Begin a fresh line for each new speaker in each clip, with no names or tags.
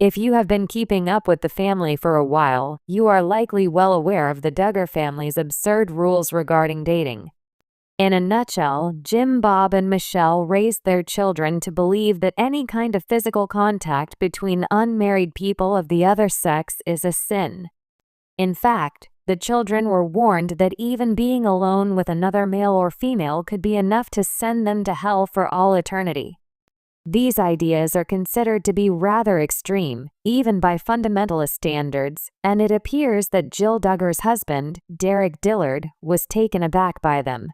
If you have been keeping up with the family for a while, you are likely well aware of the Duggar family's absurd rules regarding dating. In a nutshell, Jim Bob and Michelle raised their children to believe that any kind of physical contact between unmarried people of the other sex is a sin. In fact, the children were warned that even being alone with another male or female could be enough to send them to hell for all eternity. These ideas are considered to be rather extreme, even by fundamentalist standards, and it appears that Jill Duggar's husband, Derek Dillard, was taken aback by them.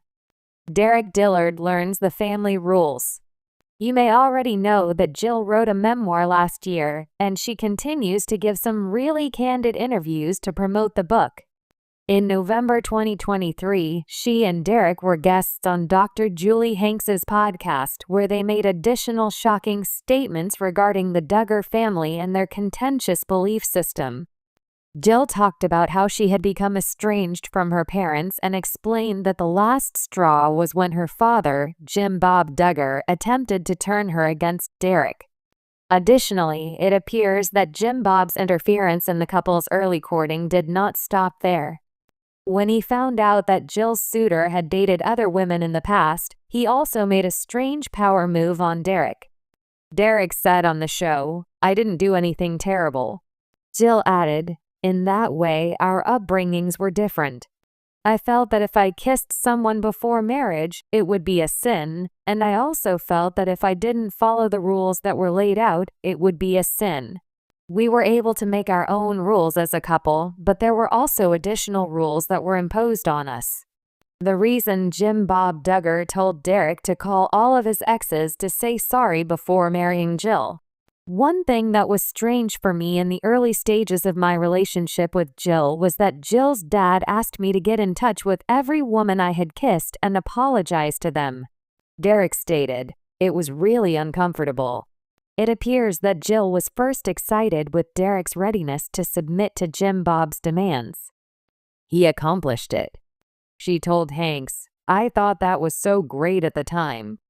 Derek Dillard learns the family rules. You may already know that Jill wrote a memoir last year, and she continues to give some really candid interviews to promote the book. In November 2023, she and Derek were guests on Dr. Julie Hanks's podcast, where they made additional shocking statements regarding the Duggar family and their contentious belief system. Jill talked about how she had become estranged from her parents and explained that the last straw was when her father, Jim Bob Duggar, attempted to turn her against Derek. Additionally, it appears that Jim Bob's interference in the couple's early courting did not stop there. When he found out that Jill's suitor had dated other women in the past, he also made a strange power move on Derek. Derek said on the show, "I didn't do anything terrible." Jill added, "In that way, our upbringings were different. I felt that if I kissed someone before marriage, it would be a sin, and I also felt that if I didn't follow the rules that were laid out, it would be a sin. We were able to make our own rules as a couple, but there were also additional rules that were imposed on us." The reason Jim Bob Duggar told Derek to call all of his exes to say sorry before marrying Jill. One thing that was strange for me in the early stages of my relationship with Jill was that Jill's dad asked me to get in touch with every woman I had kissed and apologize to them. Derek stated, "It was really uncomfortable." It appears that Jill was first excited with Derek's readiness to submit to Jim Bob's demands. "He accomplished it," she told Hanks. "I thought that was so great at the time."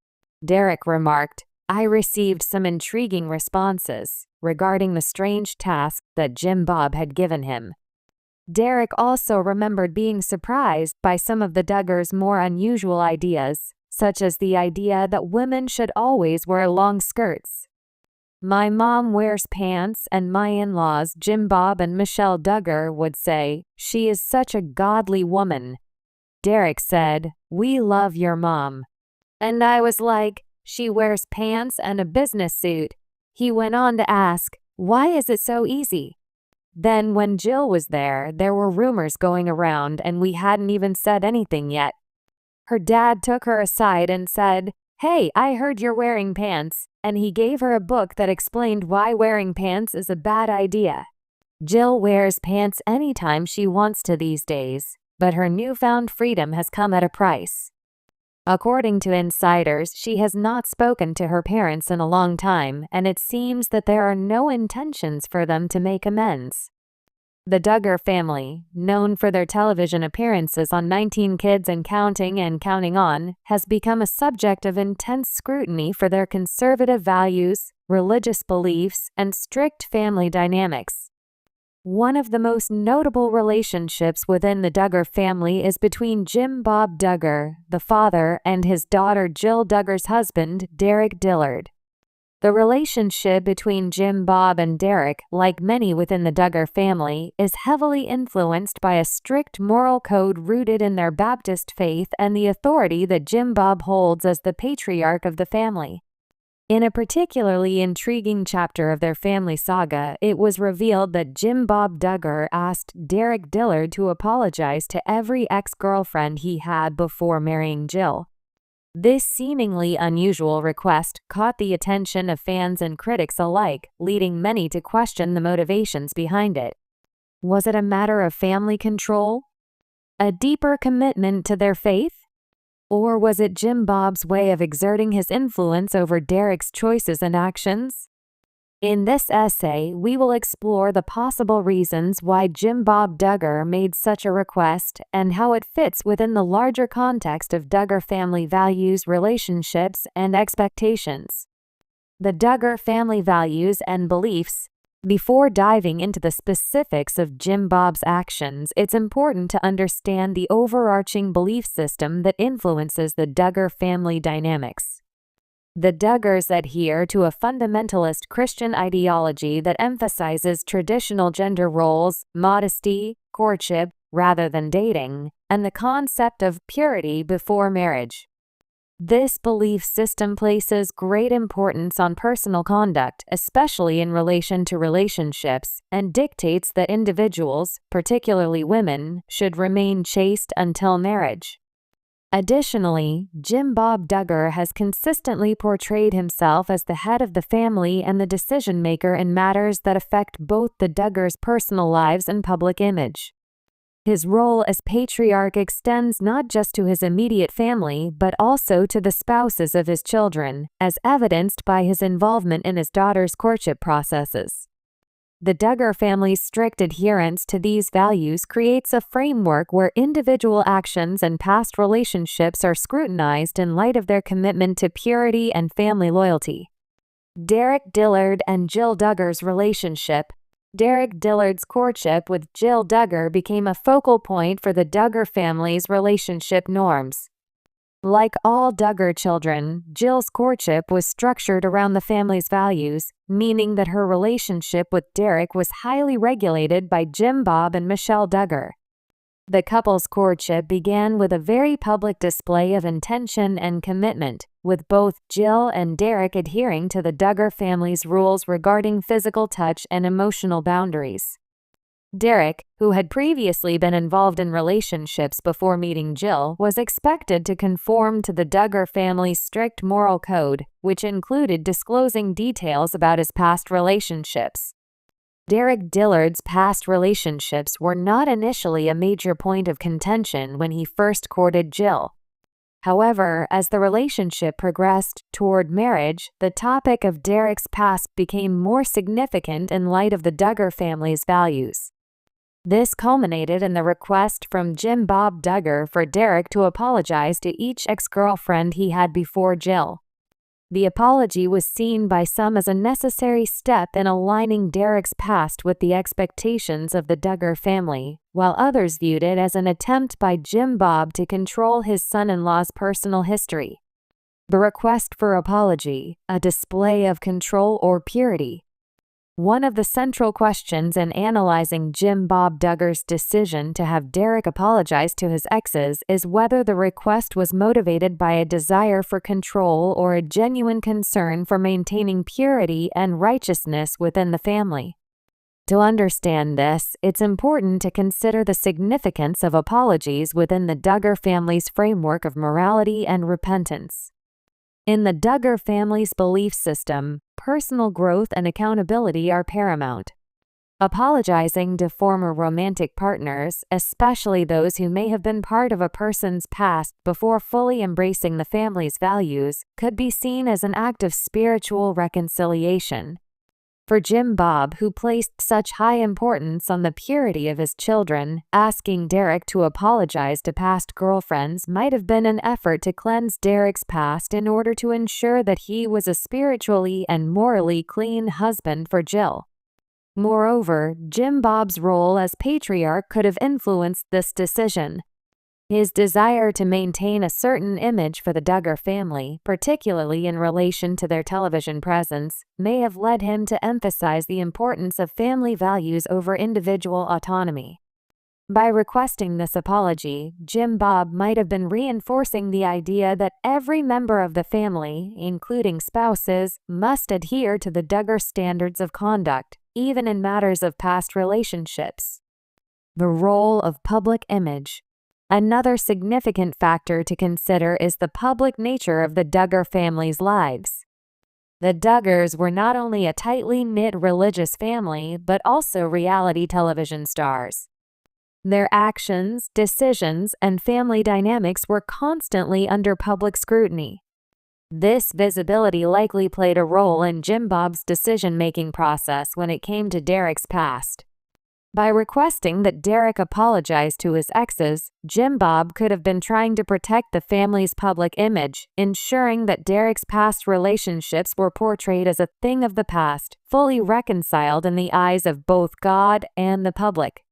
Derek remarked, "I received some intriguing responses regarding the strange task that Jim Bob had given him." Derek also remembered being surprised by some of the Duggars' more unusual ideas, such as the idea that women should always wear long skirts. "My mom wears pants, and my in-laws, Jim Bob and Michelle Duggar, would say, 'She is such a godly woman.'" Derek said, "We love your mom." And I was like, "She wears pants and a business suit." He went on to ask, "Why is it so easy?" Then when Jill was there were rumors going around and we hadn't even said anything yet. Her dad took her aside and said, "Hey, I heard you're wearing pants," and he gave her a book that explained why wearing pants is a bad idea. Jill wears pants anytime she wants to these days, but her newfound freedom has come at a price. According to insiders, she has not spoken to her parents in a long time, and it seems that there are no intentions for them to make amends. The Duggar family, known for their television appearances on 19 Kids and Counting On, has become a subject of intense scrutiny for their conservative values, religious beliefs, and strict family dynamics. One of the most notable relationships within the Duggar family is between Jim Bob Duggar, the father, and his daughter Jill Duggar's husband, Derek Dillard. The relationship between Jim Bob and Derek, like many within the Duggar family, is heavily influenced by a strict moral code rooted in their Baptist faith and the authority that Jim Bob holds as the patriarch of the family. In a particularly intriguing chapter of their family saga, it was revealed that Jim Bob Duggar asked Derek Dillard to apologize to every ex-girlfriend he had before marrying Jill. This seemingly unusual request caught the attention of fans and critics alike, leading many to question the motivations behind it. Was it a matter of family control? A deeper commitment to their faith? Or was it Jim Bob's way of exerting his influence over Derek's choices and actions? In this essay, we will explore the possible reasons why Jim Bob Duggar made such a request and how it fits within the larger context of Duggar family values, relationships, and expectations. The Duggar family values and beliefs. Before diving into the specifics of Jim Bob's actions, it's important to understand the overarching belief system that influences the Duggar family dynamics. The Duggars adhere to a fundamentalist Christian ideology that emphasizes traditional gender roles, modesty, courtship, rather than dating, and the concept of purity before marriage. This belief system places great importance on personal conduct, especially in relation to relationships, and dictates that individuals, particularly women, should remain chaste until marriage. Additionally, Jim Bob Duggar has consistently portrayed himself as the head of the family and the decision-maker in matters that affect both the Duggars' personal lives and public image. His role as patriarch extends not just to his immediate family but also to the spouses of his children, as evidenced by his involvement in his daughter's courtship processes. The Duggar family's strict adherence to these values creates a framework where individual actions and past relationships are scrutinized in light of their commitment to purity and family loyalty. Derek Dillard and Jill Duggar's relationship. Derek Dillard's courtship with Jill Duggar became a focal point for the Duggar family's relationship norms. Like all Duggar children, Jill's courtship was structured around the family's values, meaning that her relationship with Derek was highly regulated by Jim Bob and Michelle Duggar. The couple's courtship began with a very public display of intention and commitment, with both Jill and Derek adhering to the Duggar family's rules regarding physical touch and emotional boundaries. Derek, who had previously been involved in relationships before meeting Jill, was expected to conform to the Duggar family's strict moral code, which included disclosing details about his past relationships. Derek Dillard's past relationships were not initially a major point of contention when he first courted Jill. However, as the relationship progressed toward marriage, the topic of Derek's past became more significant in light of the Duggar family's values. This culminated in the request from Jim Bob Duggar for Derek to apologize to each ex-girlfriend he had before Jill. The apology was seen by some as a necessary step in aligning Derek's past with the expectations of the Duggar family, while others viewed it as an attempt by Jim Bob to control his son-in-law's personal history. The request for apology, a display of control or purity. One of the central questions in analyzing Jim Bob Duggar's decision to have Derek apologize to his exes is whether the request was motivated by a desire for control or a genuine concern for maintaining purity and righteousness within the family. To understand this, it's important to consider the significance of apologies within the Duggar family's framework of morality and repentance. In the Duggar family's belief system, personal growth and accountability are paramount. Apologizing to former romantic partners, especially those who may have been part of a person's past before fully embracing the family's values, could be seen as an act of spiritual reconciliation. For Jim Bob, who placed such high importance on the purity of his children, asking Derek to apologize to past girlfriends might have been an effort to cleanse Derek's past in order to ensure that he was a spiritually and morally clean husband for Jill. Moreover, Jim Bob's role as patriarch could have influenced this decision. His desire to maintain a certain image for the Duggar family, particularly in relation to their television presence, may have led him to emphasize the importance of family values over individual autonomy. By requesting this apology, Jim Bob might have been reinforcing the idea that every member of the family, including spouses, must adhere to the Duggar standards of conduct, even in matters of past relationships. The role of public image. Another significant factor to consider is the public nature of the Duggar family's lives. The Duggars were not only a tightly knit religious family, but also reality television stars. Their actions, decisions, and family dynamics were constantly under public scrutiny. This visibility likely played a role in Jim Bob's decision-making process when it came to Derek's past. By requesting that Derek apologize to his exes, Jim Bob could have been trying to protect the family's public image, ensuring that Derek's past relationships were portrayed as a thing of the past, fully reconciled in the eyes of both God and the public.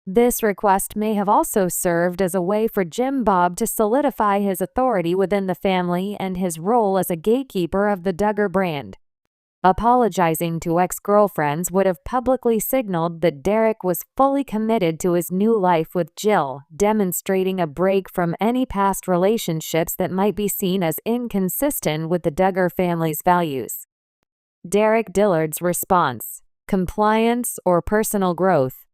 This request may have also served as a way for Jim Bob to solidify his authority within the family and his role as a gatekeeper of the Duggar brand. Apologizing to ex-girlfriends would have publicly signaled that Derek was fully committed to his new life with Jill, demonstrating a break from any past relationships that might be seen as inconsistent with the Duggar family's values. Derek Dillard's response: compliance or personal growth?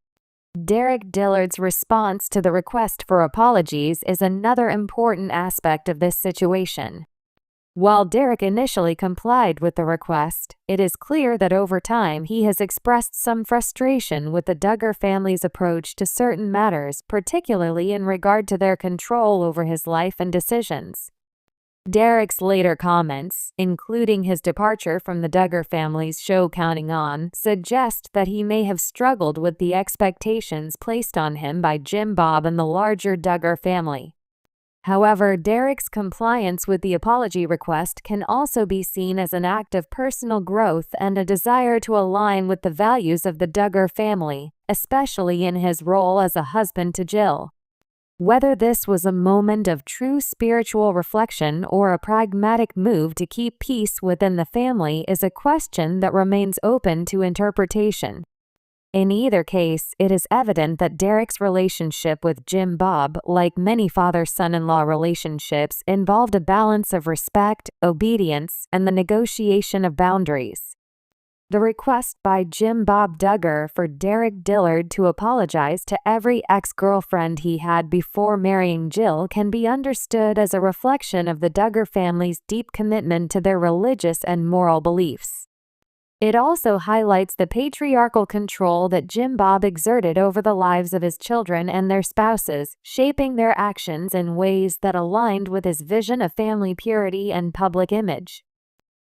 Derek Dillard's response to the request for apologies is another important aspect of this situation. While Derek initially complied with the request, it is clear that over time he has expressed some frustration with the Duggar family's approach to certain matters, particularly in regard to their control over his life and decisions. Derek's later comments, including his departure from the Duggar family's show Counting On, suggest that he may have struggled with the expectations placed on him by Jim Bob and the larger Duggar family. However, Derek's compliance with the apology request can also be seen as an act of personal growth and a desire to align with the values of the Duggar family, especially in his role as a husband to Jill. Whether this was a moment of true spiritual reflection or a pragmatic move to keep peace within the family is a question that remains open to interpretation. In either case, it is evident that Derek's relationship with Jim Bob, like many father-son-in-law relationships, involved a balance of respect, obedience, and the negotiation of boundaries. The request by Jim Bob Duggar for Derek Dillard to apologize to every ex-girlfriend he had before marrying Jill can be understood as a reflection of the Duggar family's deep commitment to their religious and moral beliefs. It also highlights the patriarchal control that Jim Bob exerted over the lives of his children and their spouses, shaping their actions in ways that aligned with his vision of family purity and public image.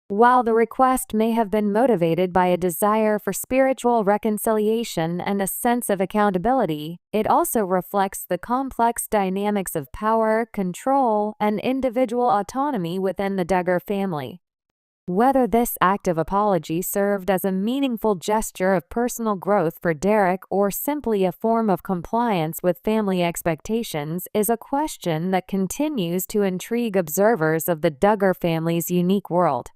While the request may have been motivated by a desire for spiritual reconciliation and a sense of accountability, it also reflects the complex dynamics of power, control, and individual autonomy within the Duggar family. Whether this act of apology served as a meaningful gesture of personal growth for Derek or simply a form of compliance with family expectations is a question that continues to intrigue observers of the Duggar family's unique world.